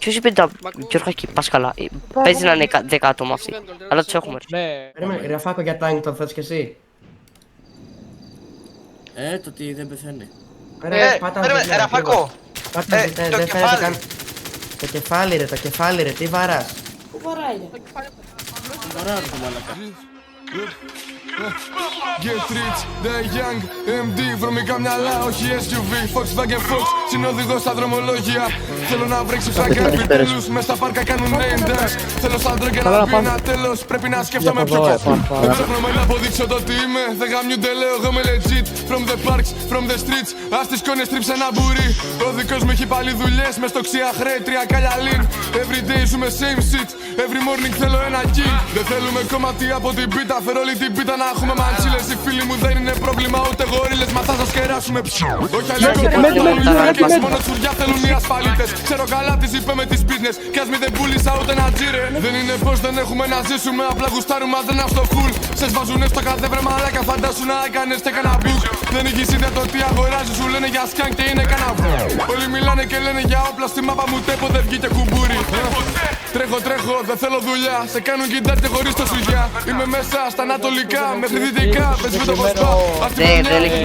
Ποιος είπε Γιώργακη, πας καλά. Παίζει να είναι 10 άτομα αυτοί. Αλλά τους έχουμε. Περίμενε, Ραφάκο για τάγκ τον θες κι εσύ. Το ότι δεν πεθαίνει. Περίμενε, Ραφάκο. Δεν φαίνεται καν. Το κεφάλι ρε, τι βαράς. Πού βαράει ρε. Βαράει το μαλακά. Get rich, die young, MD, βρωμικά μυαλά, όχι SUV, Volkswagen Fox, συνοδηγός στα δρομολόγια. Θέλω να βρέξει φράγκα επιτέλους, μες στα πάρκα κάνουν name dance. Θέλω σαν τρέγκα να πει ένα τέλος, πρέπει να σκέφτομαι πιο κοφτή. Δεν ψάχνομαι να αποδείξω το τι είμαι, δεν γαμιούνται λέω εγώ είμαι legit. From the parks, from the streets, ας τις κόνες τρίψε ένα μπουρί. Ο δικός μου έχει πάλι δουλειές, μες στο ξιαχρέ, 3 κάλια lean. Every day ζούμε same shit, every morning θέλω ένα kill. Δεν θέλουμε κομμάτι από την πίτα, φέρω όλη την πίτα να έχουμε μαντσίλες. Οι φίλοι μου δεν είναι πρόβλημα ούτε γορίλες, μα θα σας κεράσουμε ψ***. Όχι αλλιώς μόνο τσουριά θέλουν οι ασφαλίτες. Ξέρω καλά τις είπε με τις business, κι ας μη δεν πούλησα ούτε ένα τζίρε. Δεν είναι πως δεν έχουμε να ζήσουμε, απλά γουστάρουμε αδένα στο full. Σε σβάζουνε στο κατέβρε μαλάκα, φαντάσου να έκανες και κανένα book. Δεν έχεις ιδέα το τι αγοράζεις, σου λένε για σκάν και είναι κανένα βου. Όλοι μιλάνε και λένε για όπλα, στη μάπα μου τέπο δεν βγήκε κουμπούρι. Τρέχω, δεν θέλω δουλειά, σε κάνουν κιντάρ και χωρίς το σουγιά. Είμαι μέσα στα ανατολικά, μέχρι δυτικά, πες με το πως πάω. Δεν έχει